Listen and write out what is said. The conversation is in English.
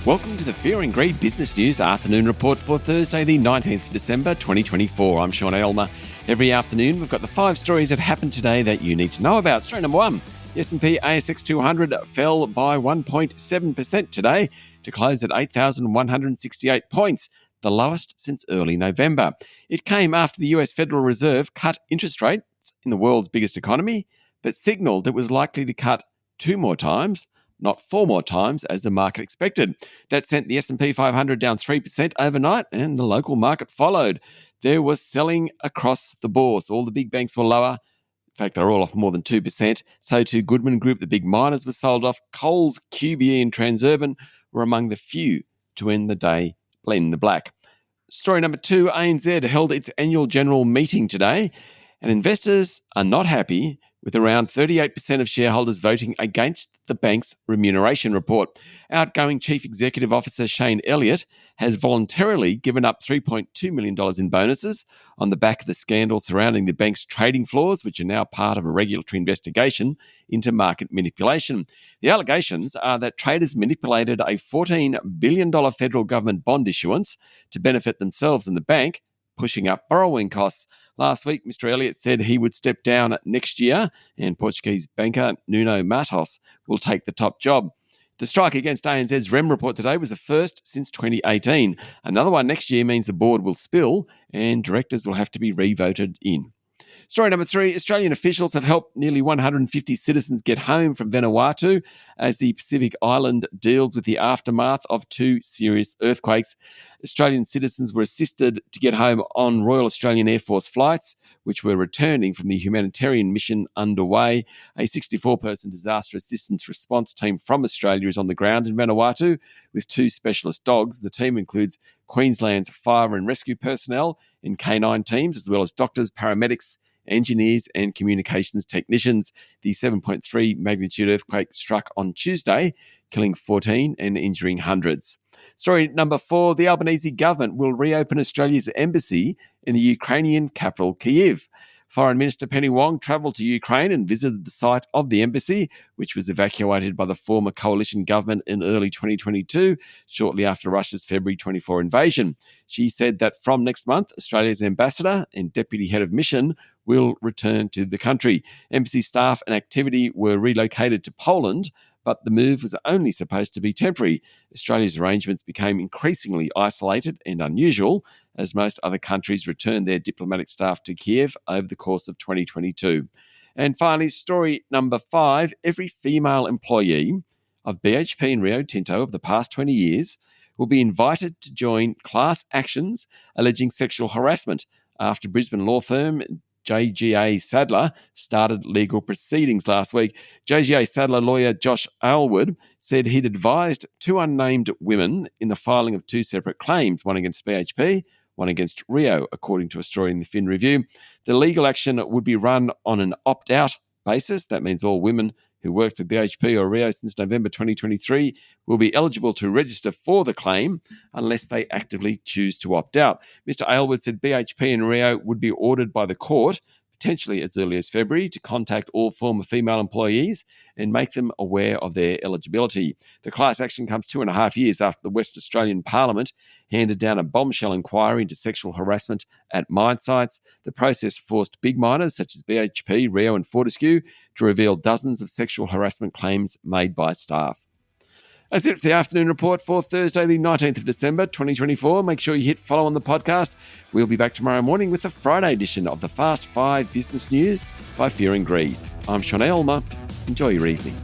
Welcome to the Fear and Greed Business News Afternoon Report for Thursday, the 19th of December, 2024. I'm Sean Aylmer. Every afternoon, we've got the 5 stories that happened today that you need to know about. Story number 1, the S&P ASX 200 fell by 1.7% today to close at 8,168 points, the lowest since early November. It came after the US Federal Reserve cut interest rates in the world's biggest economy, but signalled it was likely to cut 2 more times, not 4 more times as the market expected. That sent the S&P 500 down 3% overnight, and the local market followed. There was selling across the board. All the big banks were lower. In fact, they're all off more than 2%. So too Goodman Group, the big miners, were sold off. Coles, QBE and Transurban were among the few to end the day in the black. Story number 2, ANZ held its annual general meeting today, and investors are not happy with around 38% of shareholders voting against the bank's remuneration report. Outgoing Chief Executive Officer Shane Elliott has voluntarily given up $3.2 million in bonuses on the back of the scandal surrounding the bank's trading floors, which are now part of a regulatory investigation into market manipulation. The allegations are that traders manipulated a $14 billion federal government bond issuance to benefit themselves and the bank, pushing up borrowing costs. Last week, Mr. Elliott said he would step down next year, and Portuguese banker Nuno Matos will take the top job. The strike against ANZ's REM report today was the first since 2018. Another one next year means the board will spill and directors will have to be re-voted in. Story number 3, Australian officials have helped nearly 150 citizens get home from Vanuatu as the Pacific island deals with the aftermath of 2 serious earthquakes. Australian citizens were assisted to get home on Royal Australian Air Force flights, which were returning from the humanitarian mission underway. A 64-person disaster assistance response team from Australia is on the ground in Vanuatu with 2 specialist dogs. The team includes Queensland's fire and rescue personnel and canine teams, as well as doctors, paramedics, engineers and communications technicians. The 7.3 magnitude earthquake struck on Tuesday, killing 14 and injuring hundreds. Story number 4, the Albanese government will reopen Australia's embassy in the Ukrainian capital, Kyiv. Foreign Minister Penny Wong travelled to Ukraine and visited the site of the embassy, which was evacuated by the former coalition government in early 2022, shortly after Russia's February 24 invasion. She said that from next month, Australia's ambassador and deputy head of mission will return to the country. Embassy staff and activity were relocated to Poland, but the move was only supposed to be temporary. Australia's arrangements became increasingly isolated and unusual as most other countries returned their diplomatic staff to Kyiv over the course of 2022. And finally, story number 5, every female employee of BHP and Rio Tinto of the past 20 years will be invited to join class actions alleging sexual harassment after Brisbane law firm JGA Sadler started legal proceedings last week. JGA Sadler lawyer Josh Aylward said he'd advised 2 unnamed women in the filing of 2 separate claims, one against BHP, one against Rio, according to a story in the Fin Review. The legal action would be run on an opt-out basis. That means all women who worked for BHP or Rio since November 2023 will be eligible to register for the claim unless they actively choose to opt out. Mr. Aylward said BHP and Rio would be ordered by the court, potentially as early as February, to contact all former female employees and make them aware of their eligibility. The class action comes 2.5 years after the West Australian Parliament handed down a bombshell inquiry into sexual harassment at mine sites. The process forced big miners such as BHP, Rio and Fortescue to reveal dozens of sexual harassment claims made by staff. That's it for the afternoon report for Thursday, the 19th of December, 2024. Make sure you hit follow on the podcast. We'll be back tomorrow morning with the Friday edition of the Fast 5 Business News by Fear and Greed. I'm Sean Aylmer. Enjoy your evening.